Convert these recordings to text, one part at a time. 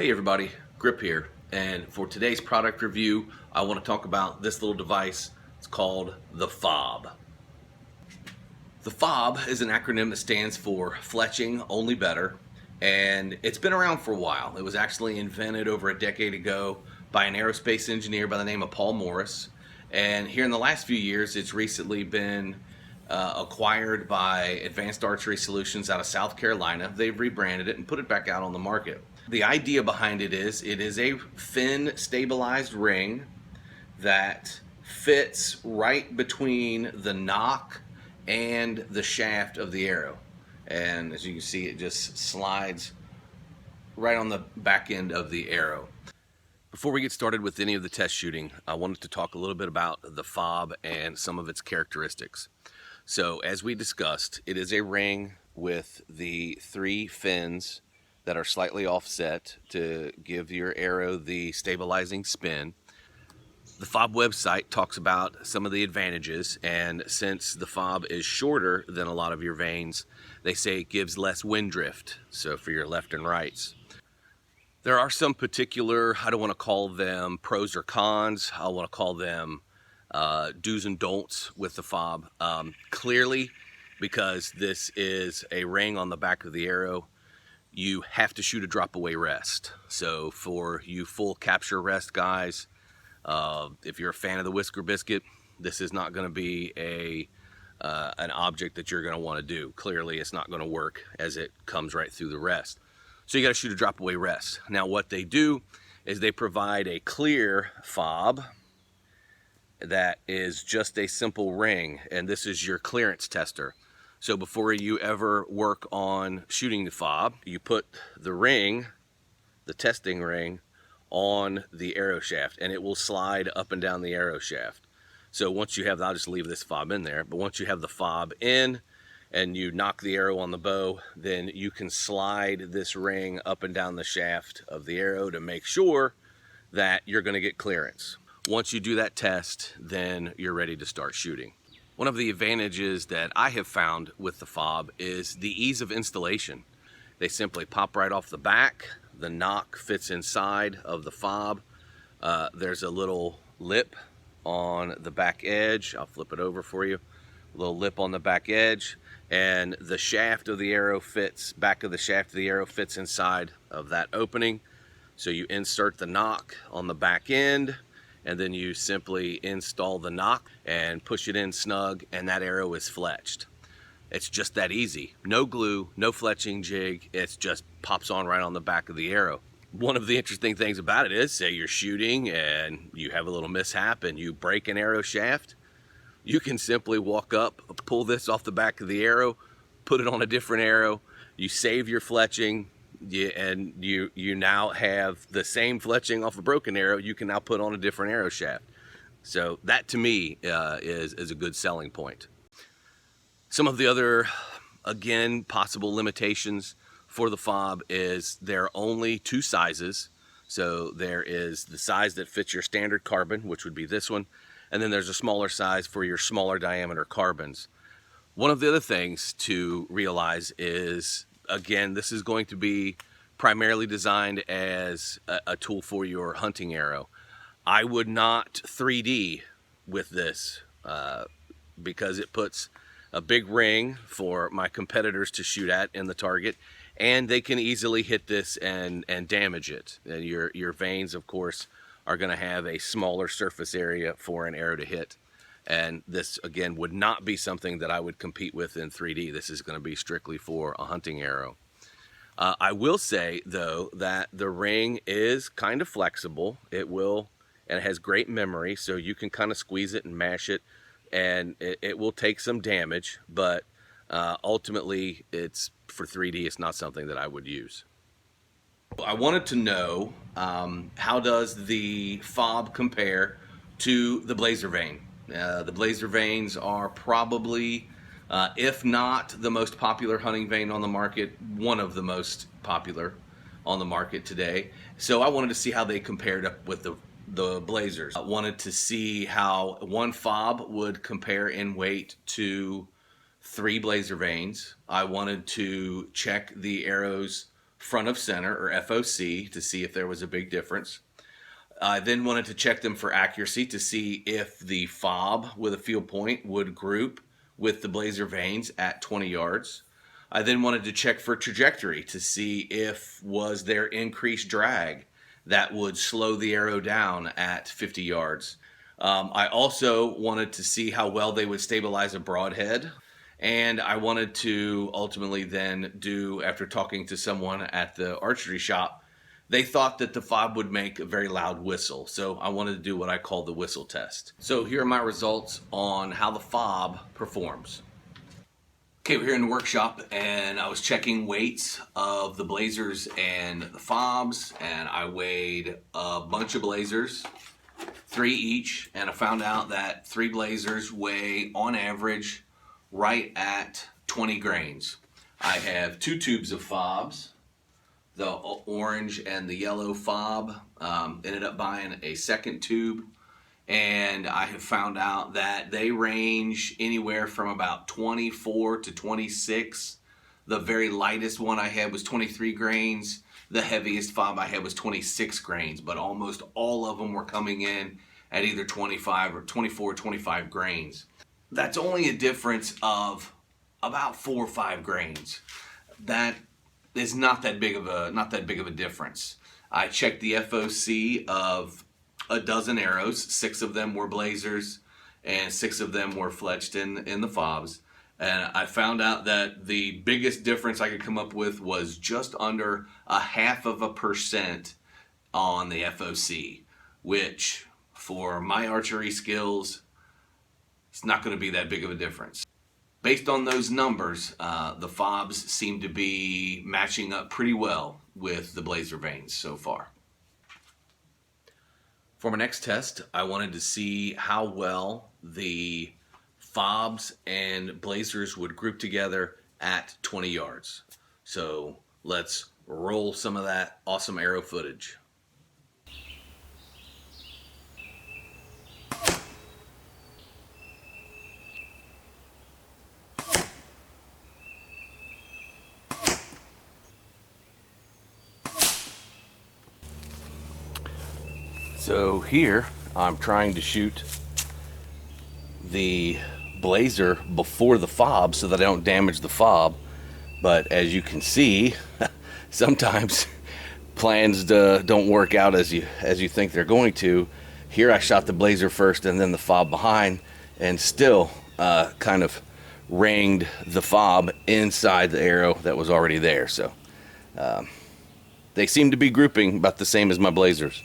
Hey everybody, Grip here, and for today's product review I want to talk about this little device. It's called the FOB. The FOB is an acronym that stands for Fletching Only Better, and it's been around for a while. It was actually invented over a decade ago by an aerospace engineer by the name of Paul Morris, and here in the last few years it's recently been acquired by Advanced Archery Solutions out of South Carolina. They've rebranded it and put it back out on the market. The idea behind it is a fin stabilized ring that fits right between the nock and the shaft of the arrow, and as you can see, it just slides right on the back end of the arrow. Before we get started with any of the test shooting, I wanted to talk a little bit about the FOB and some of its characteristics. So as we discussed, it is a ring with the three fins that are slightly offset to give your arrow the stabilizing spin. The FOB website talks about some of the advantages, and since the FOB is shorter than a lot of your vanes, they say it gives less wind drift, so for your left and rights. There are some particular, I don't want to call them pros or cons, I want to call them do's and don'ts with the FOB. Clearly, because this is a ring on the back of the arrow, you have to shoot a drop away rest. So for you full capture rest guys, if you're a fan of the Whisker Biscuit, this is not going to be an object that you're going to want to do. Clearly it's not going to work as it comes right through the rest. So you got to shoot a drop away rest. Now what they do is they provide a clear FOB that is just a simple ring, and this is your clearance tester. So before you ever work on shooting the FOB, you put the ring, the testing ring, on the arrow shaft, and it will slide up and down the arrow shaft. So once you have, I'll just leave this FOB in there, but once you have the FOB in and you knock the arrow on the bow, then you can slide this ring up and down the shaft of the arrow to make sure that you're going to get clearance. Once you do that test, then you're ready to start shooting. One of the advantages that I have found with the FOB is the ease of installation. They simply pop right off the back. The nock fits inside of the FOB. There's a little lip on the back edge. I'll flip it over for you. A little lip on the back edge, and the shaft of the arrow fits, back of the shaft of the arrow fits inside of that opening. So you insert the nock on the back end, and then you simply install the nock and push it in snug, and that arrow is fletched. It's just that easy. No glue, no fletching jig. It just pops on right on the back of the arrow. One of the interesting things about it is, say you're shooting and you have a little mishap and you break an arrow shaft, you can simply walk up, pull this off the back of the arrow, put it on a different arrow, you save your fletching, and you now have the same fletching off a broken arrow you can now put on a different arrow shaft. So that to me is a good selling point. Some of the other, again, possible limitations for the FOB is there are only two sizes. So there is the size that fits your standard carbon, which would be this one, and then there's a smaller size for your smaller diameter carbons. One of the other things to realize is, again, this is going to be primarily designed as a tool for your hunting arrow. I would not 3D with this because it puts a big ring for my competitors to shoot at in the target, and they can easily hit this and damage it. And your vanes, of course, are going to have a smaller surface area for an arrow to hit. And this, again, would not be something that I would compete with in 3D. This is going to be strictly for a hunting arrow. I will say, though, that the ring is kind of flexible. And it has great memory, so you can kind of squeeze it and mash it, and it will take some damage, but ultimately, for 3D, it's not something that I would use. I wanted to know, how does the FOB compare to the Blazer Vane? The Blazer Vanes are probably, if not the most popular hunting vane on the market, one of the most popular on the market today. So I wanted to see how they compared up with the Blazers. I wanted to see how one FOB would compare in weight to 3 Blazer Vanes. I wanted to check the arrow's front of center, or FOC, to see if there was a big difference. I then wanted to check them for accuracy to see if the FOB with a field point would group with the Blazer Vanes at 20 yards. I then wanted to check for trajectory to see if was there increased drag that would slow the arrow down at 50 yards. I also wanted to see how well they would stabilize a broadhead. And I wanted to ultimately then do, after talking to someone at the archery shop, they thought that the FOB would make a very loud whistle. So I wanted to do what I call the whistle test. So here are my results on how the FOB performs. Okay, we're here in the workshop and I was checking weights of the Blazers and the FOBs, and I weighed a bunch of Blazers, 3 each, and I found out that 3 Blazers weigh on average right at 20 grains. I have 2 tubes of FOBs, the orange and the yellow FOB. Ended up buying a second tube, and I have found out that they range anywhere from about 24 to 26. The very lightest one I had was 23 grains. The heaviest FOB I had was 26 grains, but almost all of them were coming in at either 25 or 24 or 25 grains. That's only a difference of about 4 or 5 grains. That is not that big of a difference. I checked the FOC of a dozen arrows. 6 of them were Blazers and 6 of them were fletched in the FOBs. And I found out that the biggest difference I could come up with was just under 0.5% on the FOC, which for my archery skills, it's not going to be that big of a difference. Based on those numbers, the FOBs seem to be matching up pretty well with the Blazer Vanes so far. For my next test, I wanted to see how well the FOBs and Blazers would group together at 20 yards. So let's roll some of that awesome arrow footage. So here I'm trying to shoot the Blazer before the FOB so that I don't damage the FOB, but as you can see, sometimes plans don't work out as you think they're going to. Here I shot the Blazer first and then the FOB behind, and still kind of ringed the FOB inside the arrow that was already there. So they seem to be grouping about the same as my Blazers.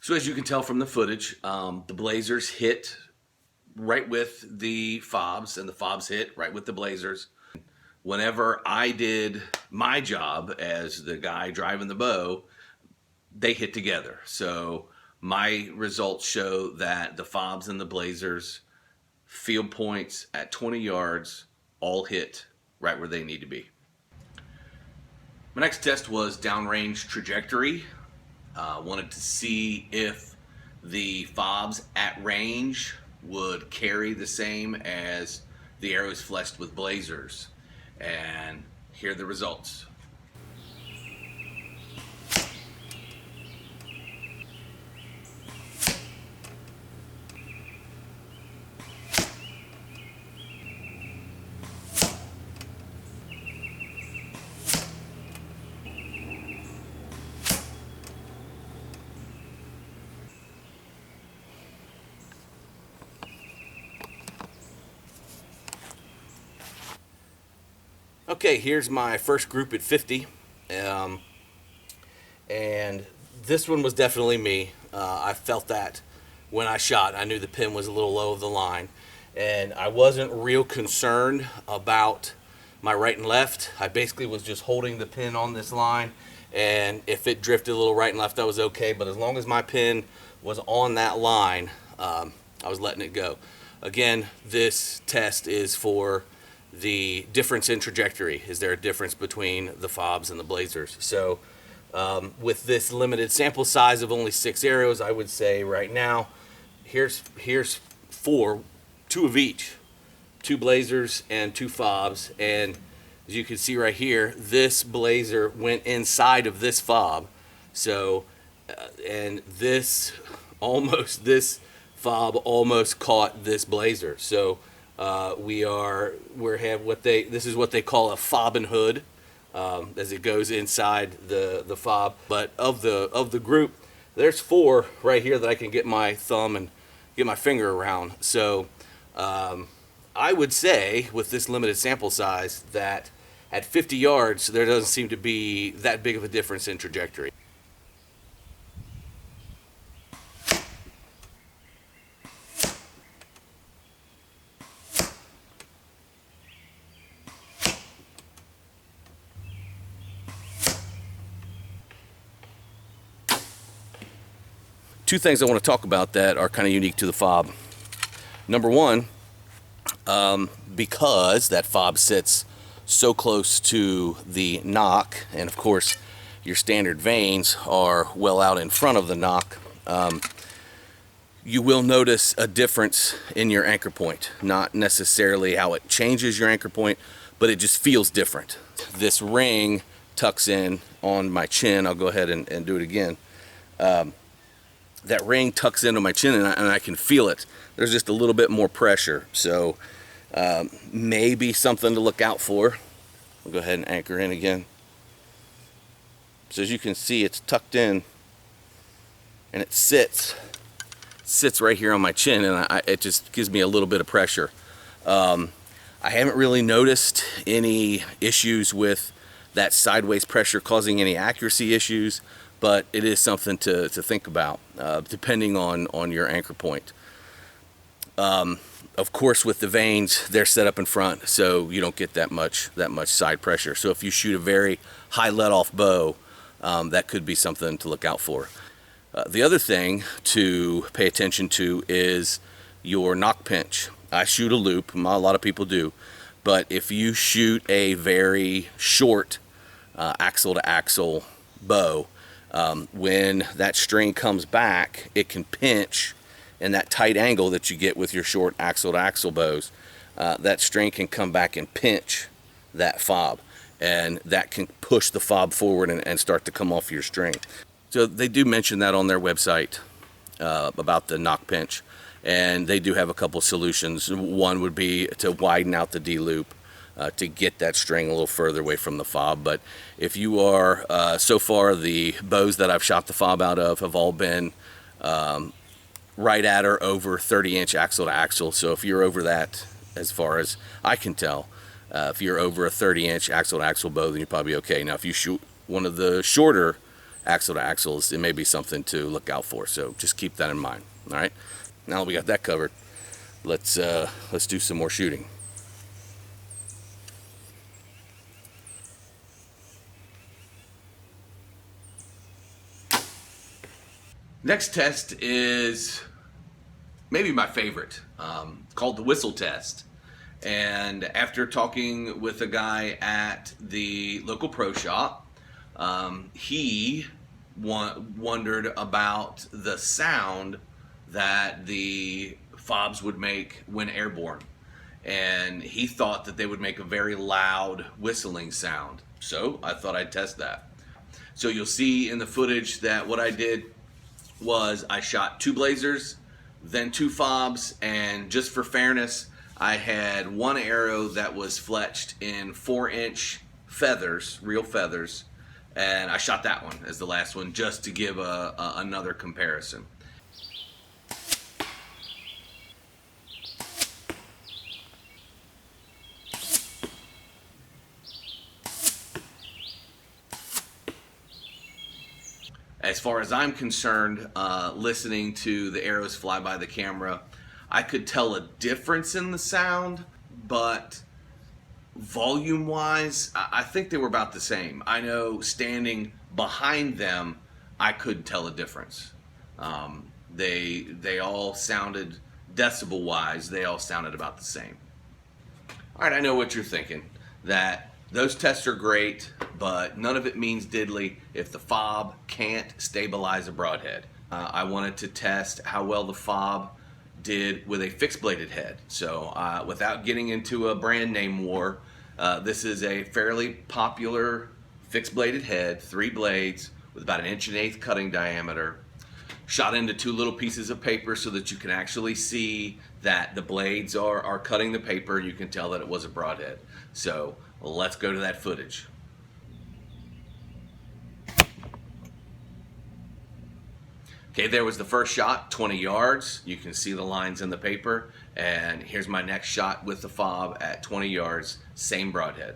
So as you can tell from the footage, the Blazers hit right with the FOBs and the FOBs hit right with the Blazers. Whenever I did my job as the guy driving the bow, they hit together. So my results show that the FOBs and the Blazers field points at 20 yards all hit right where they need to be. My next test was downrange trajectory. Wanted to see if the FOBs at range would carry the same as the arrows fletched with Blazers. And here are the results. Okay, here's my first group at 50, and this one was definitely me. I felt that when I shot. I knew the pin was a little low of the line, and I wasn't real concerned about my right and left. I basically was just holding the pin on this line, and if it drifted a little right and left, that was okay, but as long as my pin was on that line, I was letting it go. Again, this test is for the difference in trajectory. Is there a difference between the FOBs and the Blazers? So With this limited sample size of only 6 arrows, I would say right now, here's 4, 2 of each, 2 Blazers and 2 FOBs, and as you can see right here, this Blazer went inside of this FOB, so and this FOB almost caught this Blazer. So this is what they call a fob and hood, as it goes inside the FOB. But of the group, there's 4 right here that I can get my thumb and get my finger around. So I would say with this limited sample size that at 50 yards, there doesn't seem to be that big of a difference in trajectory. Two things I want to talk about that are kind of unique to the FOB. Number one, because that FOB sits so close to the knock, and of course your standard vanes are well out in front of the knock, you will notice a difference in your anchor point. Not necessarily how it changes your anchor point, but it just feels different. This ring tucks in on my chin. I'll go ahead and do it again. That ring tucks into my chin, and I can feel it. There's just a little bit more pressure, so maybe something to look out for. I'll go ahead and anchor in again. So as you can see, it's tucked in, and it sits right here on my chin, and it just gives me a little bit of pressure. I haven't really noticed any issues with that sideways pressure causing any accuracy issues, but it is something to think about, depending on your anchor point. Of course, with the vanes, they're set up in front, so you don't get that much side pressure. So if you shoot a very high let-off bow, that could be something to look out for. The other thing to pay attention to is your knock pinch. I shoot a loop, a lot of people do, but if you shoot a very short axle-to-axle bow, when that string comes back, it can pinch, and that tight angle that you get with your short axle-to-axle bows, that string can come back and pinch that FOB, and that can push the FOB forward and start to come off your string. So they do mention that on their website about the knock pinch, and they do have a couple solutions. One would be to widen out the D-loop to get that string a little further away from the FOB. But if you are, so far the bows that I've shot the FOB out of have all been right at or over 30-inch axle to axle. So if you're over that, as far as I can tell, if you're over a 30-inch axle to axle bow, then you're probably okay. Now if you shoot one of the shorter axle to axles, it may be something to look out for. So just keep that in mind. All right, now that we got that covered, let's do some more shooting. Next test is maybe my favorite, called the whistle test. And after talking with a guy at the local pro shop, he wondered about the sound that the FOBs would make when airborne. And he thought that they would make a very loud whistling sound. So I thought I'd test that. So you'll see in the footage that what I did was I shot 2 Blazers, then 2 FOBs, and just for fairness, I had one arrow that was fletched in 4-inch feathers, real feathers, and I shot that one as the last one just to give another comparison. As far as I'm concerned, listening to the arrows fly by the camera, I could tell a difference in the sound, but volume-wise, I think they were about the same. I know standing behind them, I couldn't tell a difference. They all sounded, decibel-wise, they all sounded about the same. All right, I know what you're thinking, that Those tests are great, but none of it means diddly if the fob can't stabilize a broadhead. I wanted to test how well the fob did with a fixed bladed head. So without getting into a brand name war, this is a fairly popular fixed bladed head, 3 blades with about 1.125" cutting diameter, shot into 2 little pieces of paper so that you can actually see that the blades are cutting the paper. You can tell that it was a broadhead. So let's go to that footage. Okay, there was the first shot, 20 yards. You can see the lines in the paper. And here's my next shot with the FOB at 20 yards, same broadhead.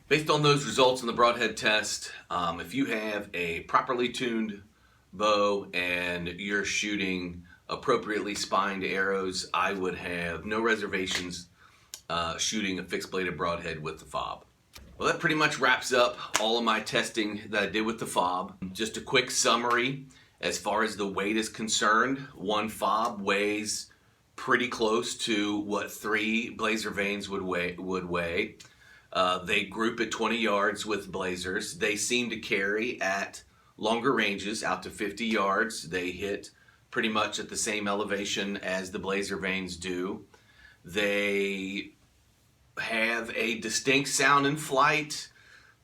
Based on those results in the broadhead test, if you have a properly tuned bow and you're shooting appropriately spined arrows, I would have no reservations shooting a fixed bladed broadhead with the FOB. Well, that pretty much wraps up all of my testing that I did with the FOB. Just a quick summary as far as the weight is concerned. One FOB weighs pretty close to what 3 Blazer Vanes would weigh. They group at 20 yards with Blazers. They seem to carry at longer ranges, out to 50 yards. They hit pretty much at the same elevation as the Blazer Vanes do. They have a distinct sound in flight.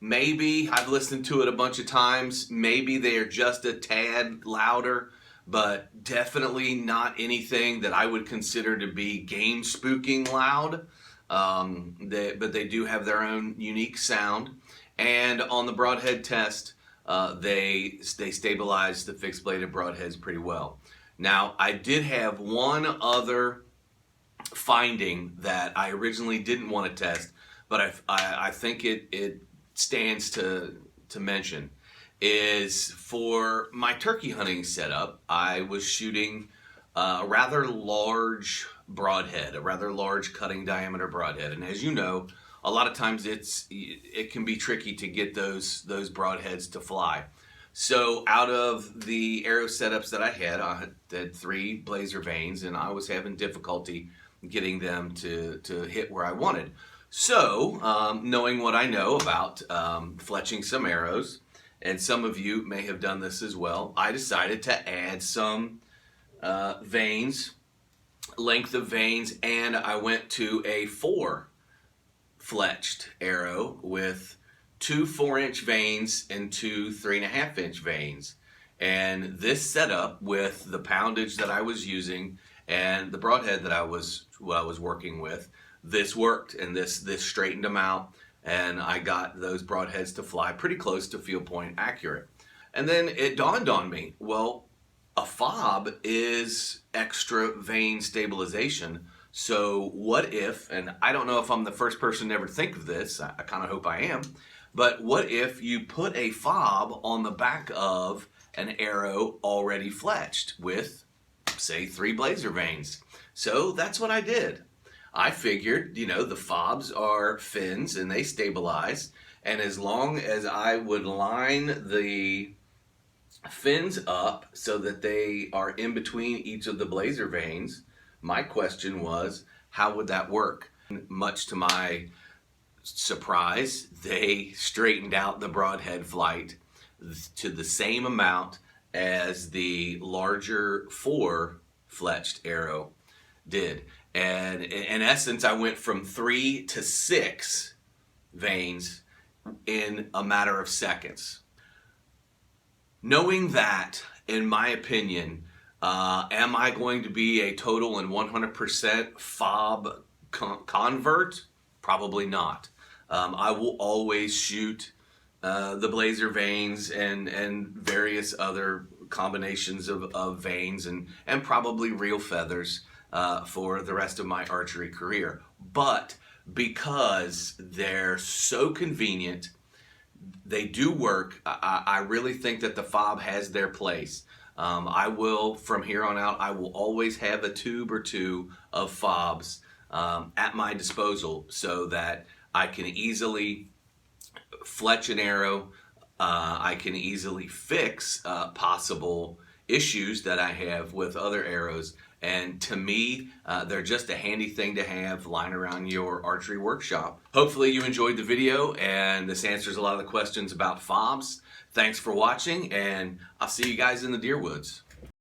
Maybe, I've listened to it a bunch of times, maybe they are just a tad louder, but definitely not anything that I would consider to be game spooking loud. But they do have their own unique sound. And on the broadhead test, they stabilize the fixed bladed broadheads pretty well. Now, I did have one other finding that I originally didn't want to test, but I think it stands to mention, is for my turkey hunting setup, I was shooting a rather large broadhead, a rather large cutting diameter broadhead. And as you know, a lot of times it can be tricky to get those broadheads to fly. So out of the arrow setups that I had 3 Blazer Vanes, and I was having difficulty getting them to hit where I wanted. So knowing what I know about fletching some arrows, and some of you may have done this as well, I decided to add some vanes, length of vanes, and I went to a 4 fletched arrow with 2 4-inch vanes and 2 3.5-inch vanes. And this setup, with the poundage that I was using and the broadhead that I was working with, this worked, and this straightened them out, and I got those broadheads to fly pretty close to field point accurate. And then it dawned on me, well, a FOB is extra vane stabilization. So what if, and I don't know if I'm the first person to ever think of this, I kind of hope I am, but what if you put a FOB on the back of an arrow already fletched with, say, 3 Blazer Vanes? So that's what I did. I figured, the FOBs are fins and they stabilize, and as long as I would line the fins up so that they are in between each of the Blazer Vanes, my question was, how would that work? Much to my surprise, they straightened out the broadhead flight to the same amount as the larger 4 fletched arrow did. And in essence, I went from 3 to 6 vanes in a matter of seconds. Knowing that, in my opinion, am I going to be a total and 100% FOB convert? Probably not. I will always shoot the Blazer Vanes and various other combinations of vanes and probably real feathers for the rest of my archery career. But because they're so convenient, they do work, I really think that the FOB has their place. I will, from here on out, I will always have a tube or 2 of FOBs at my disposal so that I can easily fletch an arrow. I can easily fix possible issues that I have with other arrows, And to me, they're just a handy thing to have lying around your archery workshop. Hopefully you enjoyed the video and this answers a lot of the questions about FOBs. Thanks for watching, and I'll see you guys in the deer woods.